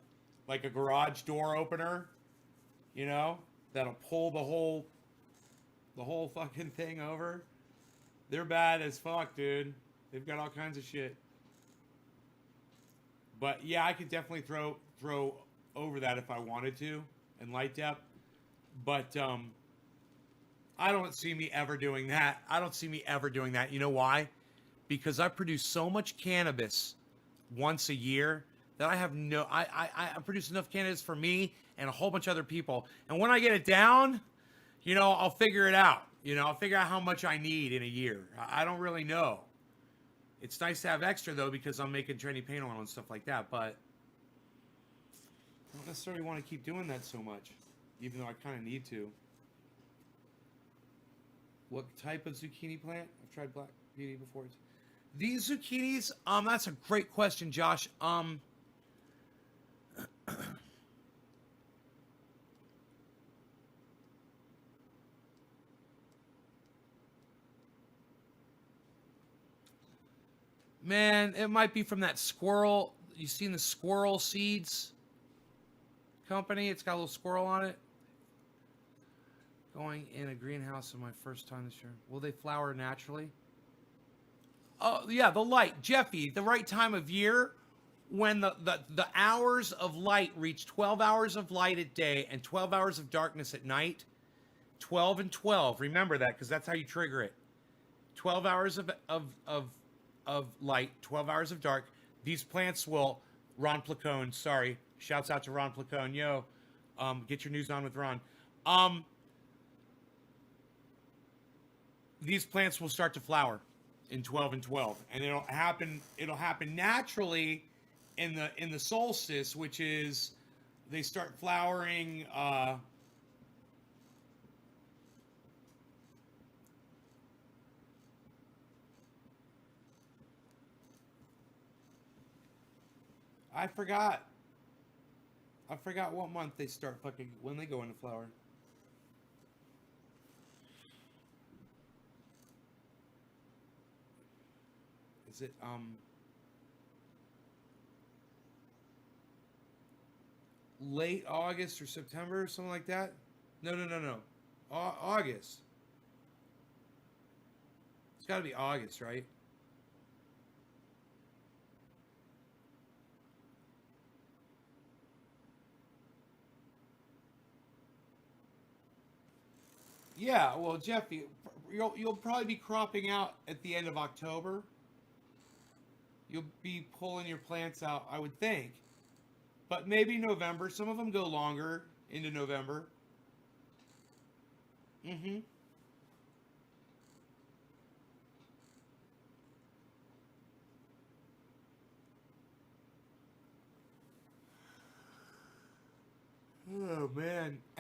garage door opener, that'll pull the whole fucking thing over. They're bad as fuck, dude. They've got all kinds of shit. But yeah, I could definitely throw over that if I wanted to in light depth. But I don't see me ever doing that. You know why? Because I produce so much cannabis once a year that I produce enough cannabis for me and a whole bunch of other people. And when I get it down, I'll figure it out. I'll figure out how much I need in a year. I don't really know. It's nice to have extra, though, because I'm making trendy paint oil and stuff like that. But I don't necessarily want to keep doing that so much, even though I kind of need to. What type of zucchini plant? I've tried Black Beauty before. These zucchinis, that's a great question, Josh. Man, it might be from that squirrel. You seen the Squirrel Seeds company? It's got a little squirrel on it. Going in a greenhouse in my first time this year. Will they flower naturally? Oh, yeah, the light. Jeffy, the right time of year when the hours of light reach 12 hours of light at day and 12 hours of darkness at night. 12 and 12. Remember that, because that's how you trigger it. 12 hours of light, 12 hours of dark. These plants will, Ron Placone, sorry, shouts out to Ron Placone, yo, get your news on with Ron. These plants will start to flower in 12 and 12, and it'll happen naturally in the solstice, which is they start flowering I forgot what month they start when they go into flower. Is it late August or September or something like that? No. August. It's got to be August, right? Yeah, well, Jeffy, you'll probably be cropping out at the end of October. You'll be pulling your plants out, I would think. But maybe November. Some of them go longer into November. Mm-hmm.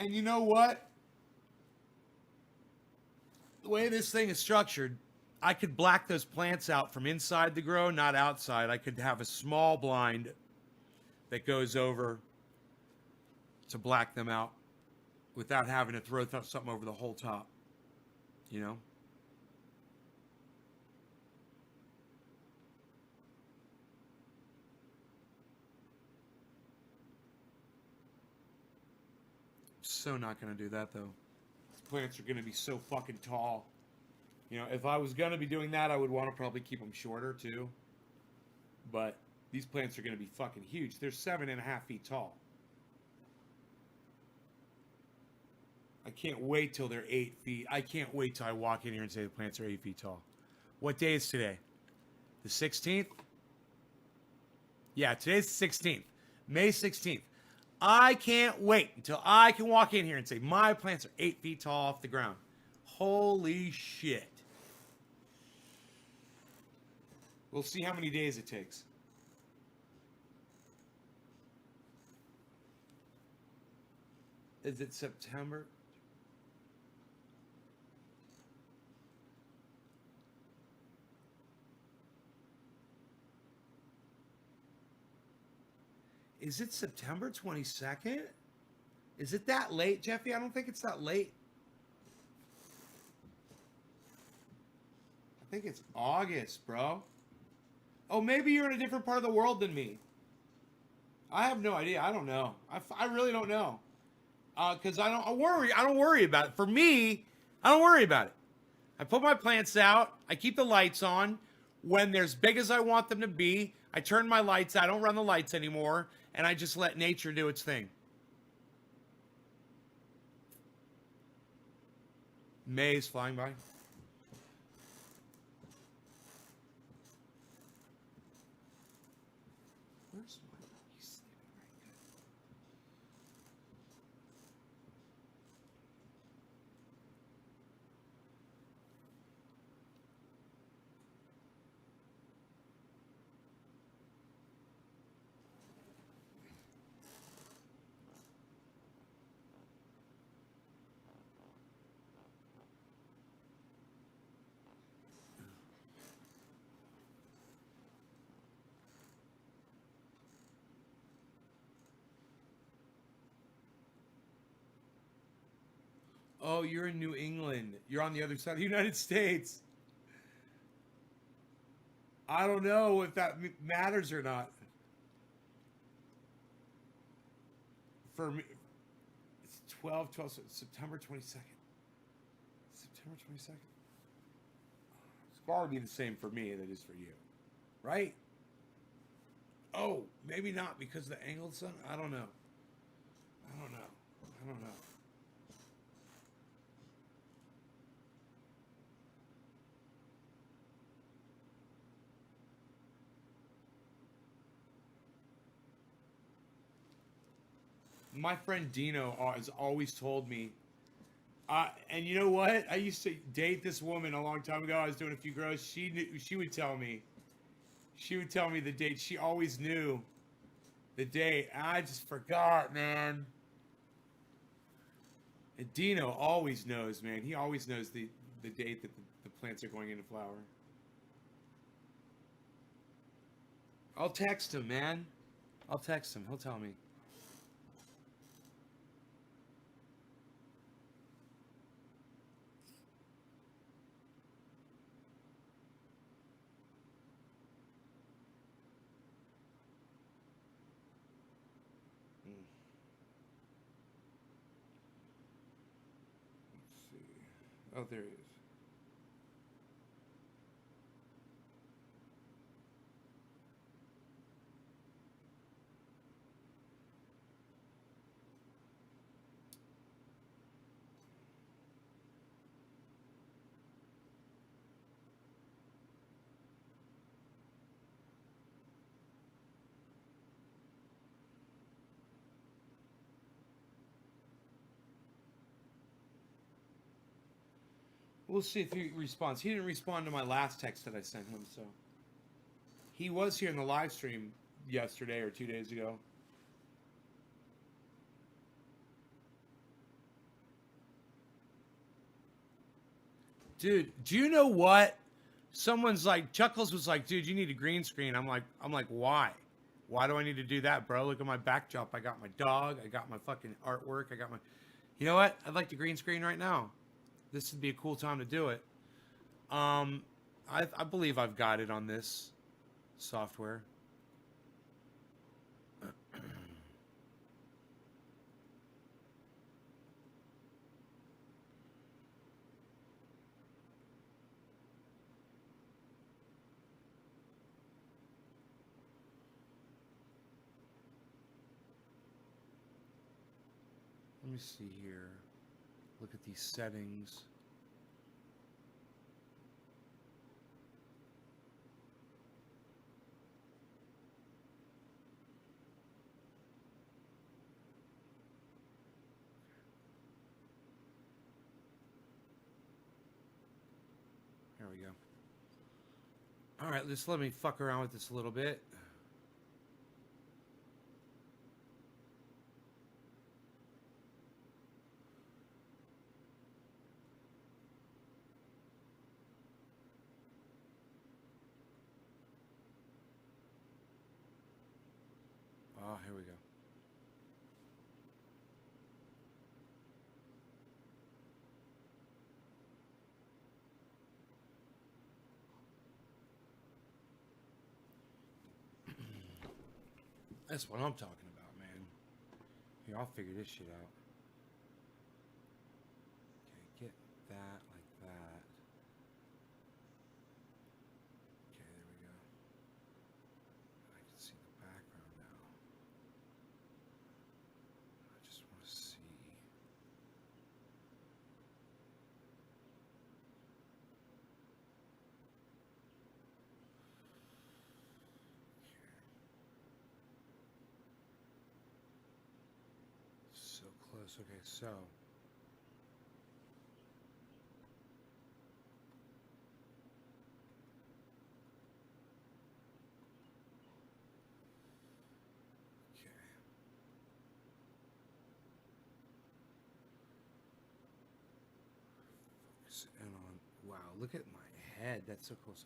And you know what? The way this thing is structured, I could black those plants out from inside the grow, not outside. I could have a small blind that goes over to black them out without having to throw something over the whole top. You know? So not going to do that, though. These plants are going to be so fucking tall. You know, if I was going to be doing that, I would want to probably keep them shorter, too. But these plants are going to be fucking huge. They're 7.5 feet tall. I can't wait till they're 8 feet. I can't wait till I walk in here and say the plants are 8 feet tall. What day is today? The 16th? Yeah, today's the 16th. May 16th. I can't wait until I can walk in here and say my plants are 8 feet tall off the ground. Holy shit. We'll see how many days it takes. Is it September? Is it September 22nd? Is it that late, Jeffy? I don't think it's that late. I think it's August, bro. Oh, maybe you're in a different part of the world than me. I have no idea. I don't know. I really don't know. Because I don't worry about it. For me, I don't worry about it. I put my plants out. I keep the lights on. When they're as big as I want them to be, I turn my lights out. I don't run the lights anymore. And I just let nature do its thing. May is flying by. Where's my... He's sleeping right good. Oh, you're in New England. You're on the other side of the United States. I don't know if that matters or not. For me, it's 12, September 22nd. September 22nd. It's got to be the same for me that it is for you. Right? Oh, maybe not because of the angled sun? I don't know. I don't know. My friend Dino has always told me, and you know what? I used to date this woman a long time ago. I was doing a few grows. She would tell me the date. She always knew the date. I just forgot, man. And Dino always knows, man. He always knows the date that the plants are going into flower. I'll text him, man. I'll text him. He'll tell me. Oh, there he is. We'll see if he responds. He didn't respond to my last text that I sent him, so. He was here in the live stream yesterday or 2 days ago. Dude, do you know what? Someone's like, Chuckles was like, dude, you need a green screen. I'm like, why? Why do I need to do that, bro? Look at my backdrop. I got my dog. I got my fucking artwork. I got my... You know what? I'd like the green screen right now. This would be a cool time to do it. I believe I've got it on this software. Let me see here. Look at these settings. There we go. All right, just let me fuck around with this a little bit. Oh, here we go. That's what I'm talking about, man. Here, I'll figure this shit out. Okay, get that like that. Okay, there we go. I can see the background now. I just want to see. So close. Okay, so. Okay. Focus in on. Wow, look at my head. That's so close.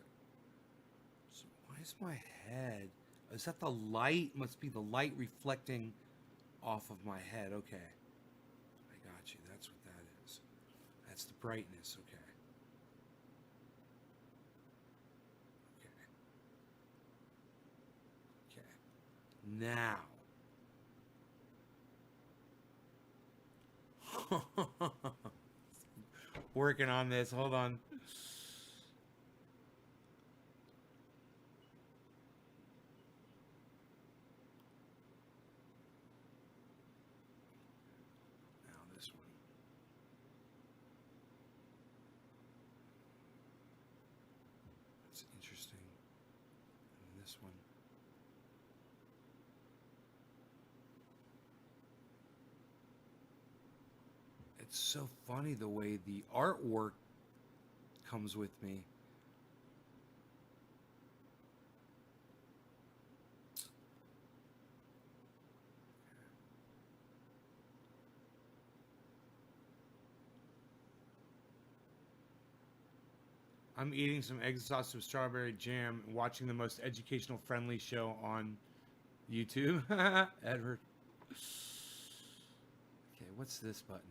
So why is my head? Is that the light? Must be the light reflecting off of my head. Okay. I got you. That's what that is. That's the brightness. Okay. Okay. Now. Working on this. Hold on. This one. That's interesting. And this one. It's so funny the way the artwork comes with me. I'm eating some egg sauce with strawberry jam and watching the most educational friendly show on YouTube. Edward. Okay, what's this button?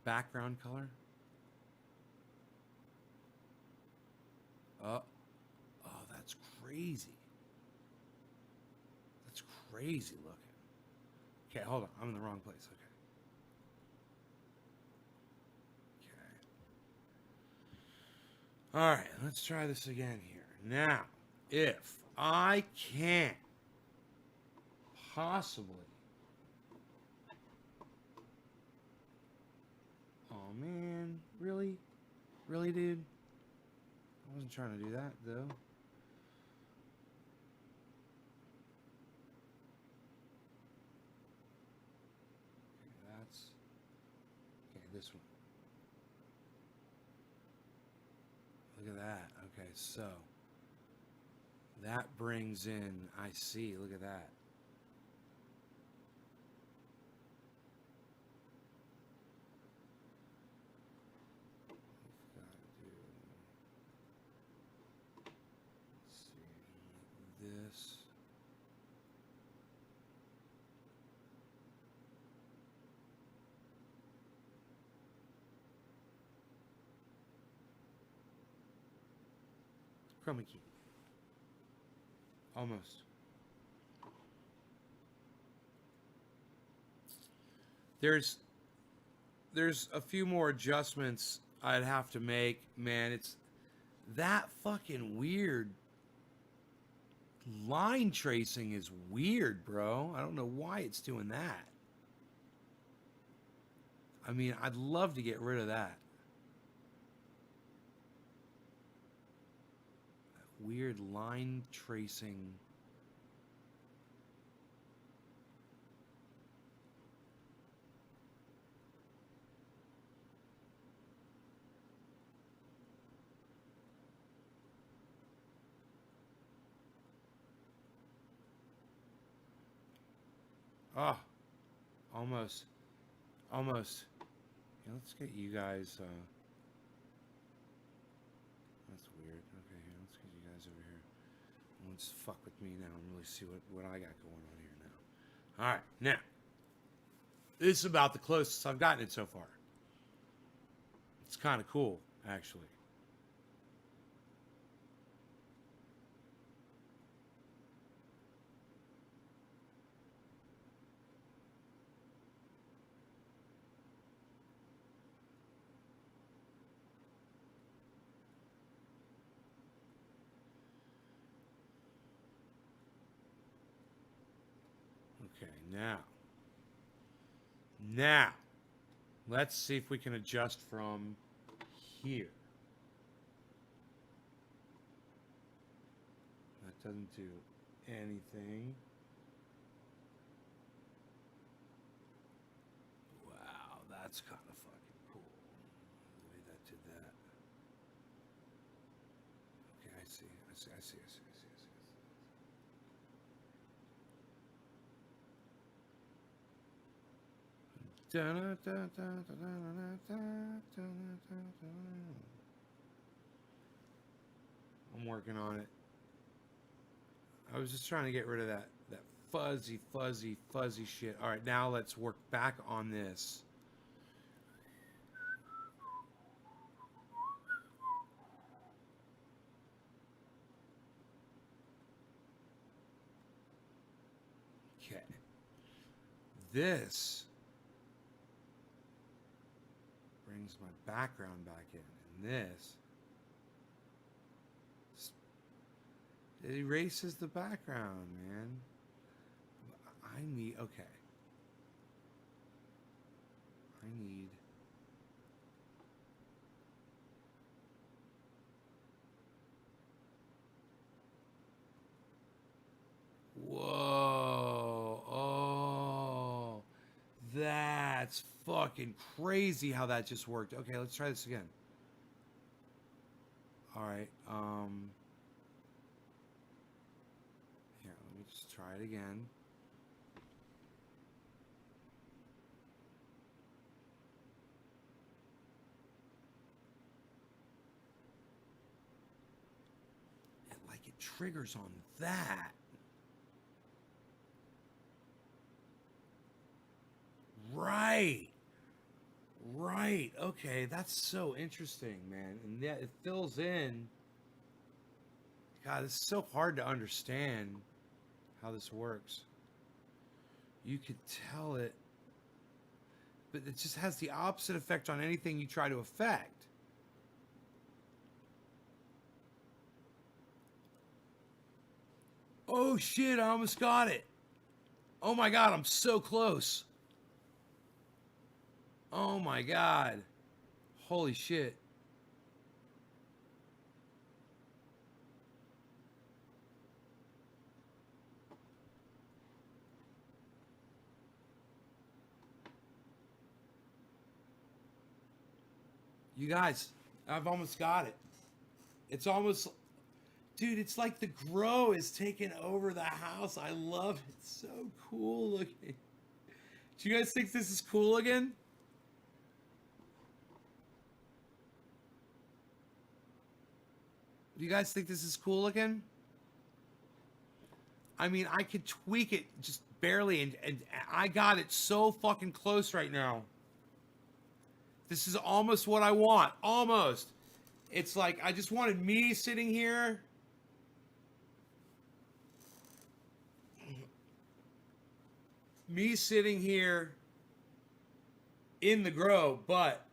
Background color? Oh, that's crazy. That's crazy looking. Okay, hold on. I'm in the wrong place. Okay. All right, let's try this again here. Now, if I can't possibly... Oh, man. Really? Really, dude? I wasn't trying to do that, though. Okay, that's... Okay, this one. Look at that. Okay, so that brings in, I see, look at that. chroma key. Almost. There's a few more adjustments I'd have to make, man. It's that fucking weird. Line tracing is weird, bro. I don't know why it's doing that. I mean, I'd love to get rid of that. That weird line tracing. Oh, almost. Almost. Yeah, let's get you guys, that's weird. Okay, here, let's get you guys over here. Let's fuck with me now and really see what I got going on here now. Alright, now. This is about the closest I've gotten it so far. It's kind of cool, actually. Okay, now, let's see if we can adjust from here. That doesn't do anything. Wow, that's kind of fucking cool. The way that did that. Okay, I see. I'm working on it. I was just trying to get rid of that fuzzy shit. All right, now let's work back on this. Okay. This brings my background back in, and this it erases the background, man. I need whoa, oh, that's fucking crazy how that just worked. Okay, let's try this again. All right, here, let me just try it again. It triggers on that. Right. Okay, that's so interesting, man. And yeah, it fills in. God, it's so hard to understand how this works. You could tell it, but it just has the opposite effect on anything you try to affect. Oh shit, I almost got it. Oh my god, I'm so close. Oh my god. Holy shit. You guys, I've almost got it. It's almost... Dude, it's like the grow is taking over the house. I love it. It's so cool looking. Do you guys think this is cool again? Do you guys think this is cool looking? I mean, I could tweak it just barely, and I got it so fucking close right now. This is almost what I want. Almost. It's like, I just wanted me sitting here me sitting here in the grow, but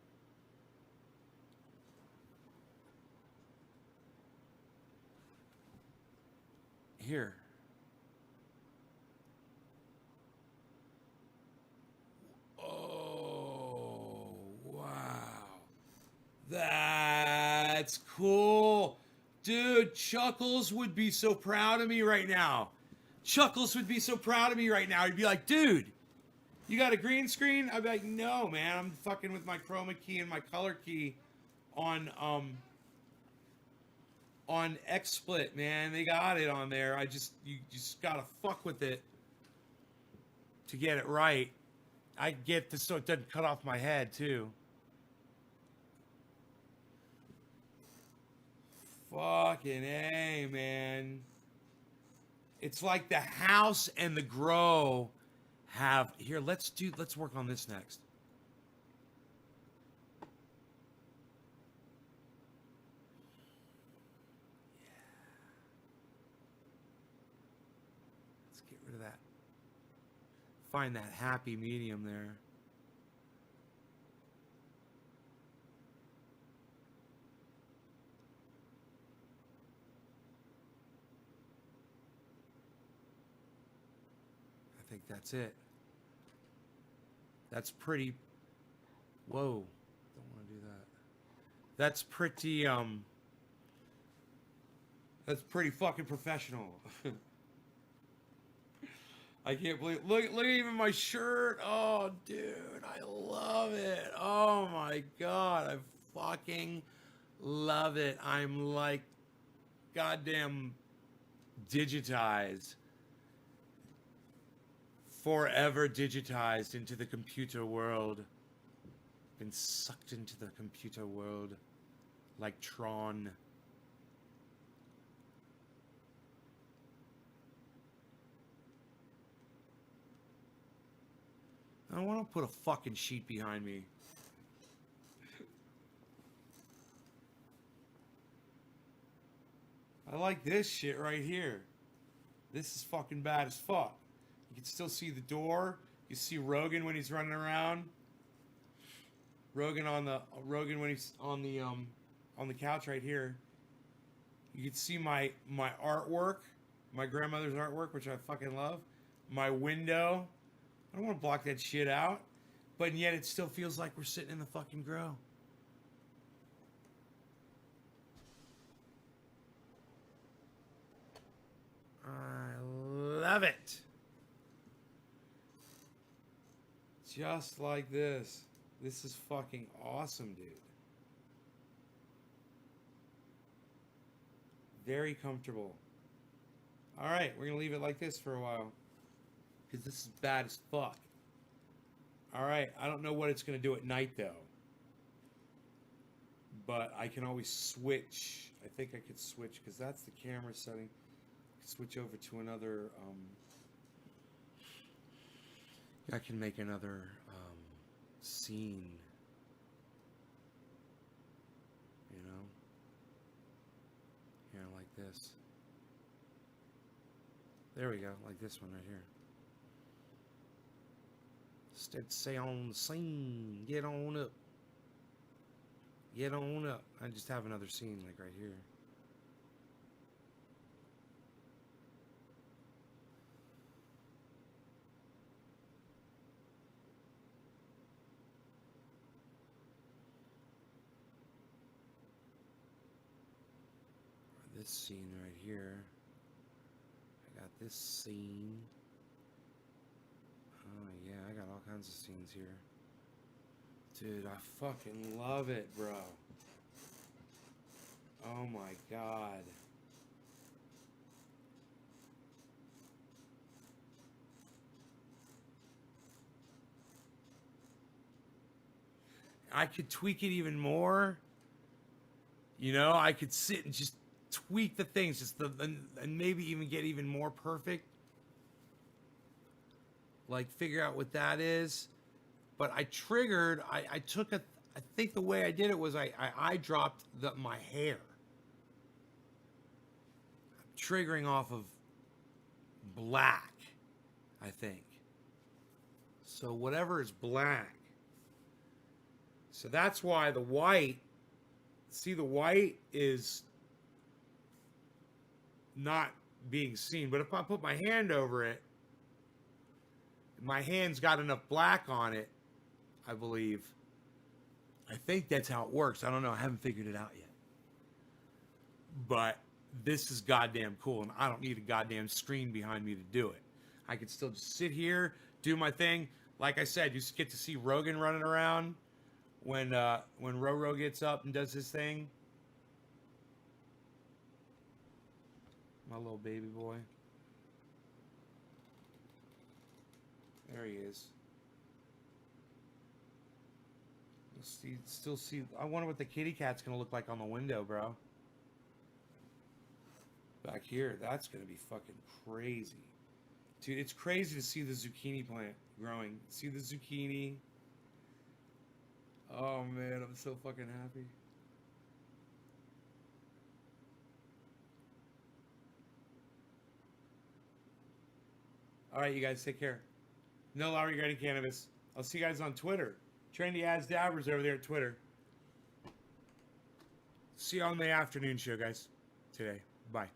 here. Oh, wow. That's cool. Dude, Chuckles would be so proud of me right now. Chuckles would be so proud of me right now. He'd be like, dude, you got a green screen? I'd be like, no, man. I'm fucking with my chroma key and my color key on XSplit, man. They got it on there. You just gotta fuck with it to get it right. I get this so it doesn't cut off my head too. Fucking A, man. It's like the house and the grow have here. Let's work on this next. Let's get rid of that. Find that happy medium there. I think that's it. That's pretty. Whoa. Don't want to do that. That's pretty fucking professional. I can't believe. Look at even my shirt. Oh, dude, I love it. Oh my god, I fucking love it. I'm like goddamn digitized. Forever digitized into the computer world. Been sucked into the computer world like Tron. I don't want to put a fucking sheet behind me. I like this shit right here. This is fucking bad as fuck. You can still see the door. You see Rogan when he's running around. Rogan when he's on the couch right here. You can see my artwork, my grandmother's artwork, which I fucking love. My window. I don't want to block that shit out, but yet it still feels like we're sitting in the fucking grow. I love it. Just like this. This is fucking awesome, dude. Very comfortable. All right, we're going to leave it like this for a while. Because this is bad as fuck. Alright, I don't know what it's going to do at night, though. But I can always switch. I think I could switch, because that's the camera setting. I can switch over to another... I can make another scene. You know? Here, like this. There we go, like this one right here. Instead, say on the scene. Get on up. Get on up. I just have another scene like right here. Or this scene right here. I got this scene. Oh yeah, I got all kinds of scenes here. Dude, I fucking love it, bro. Oh my god. I could tweak it even more. You know, I could sit and just tweak the things, and maybe even get even more perfect. Like, figure out what that is. But I triggered, I think the way I did it was I dropped my hair. I'm triggering off of black, I think. So whatever is black. So that's why the white, see, the white is not being seen. But if I put my hand over it, my hand's got enough black on it, I believe. I think that's how it works. I don't know. I haven't figured it out yet. But this is goddamn cool, and I don't need a goddamn screen behind me to do it. I can still just sit here, do my thing. Like I said, you get to see Rogan running around when Roro gets up and does his thing. My little baby boy. There he is. Still see. I wonder what the kitty cat's gonna look like on the window, bro. Back here, that's gonna be fucking crazy. Dude, it's crazy to see the zucchini plant growing. See the zucchini? Oh man, I'm so fucking happy. Alright, you guys take care. No Lowry Regretting Cannabis. I'll see you guys on Twitter. Trendy Ads Dabbers over there at Twitter. See you on the afternoon show, guys. Today. Bye.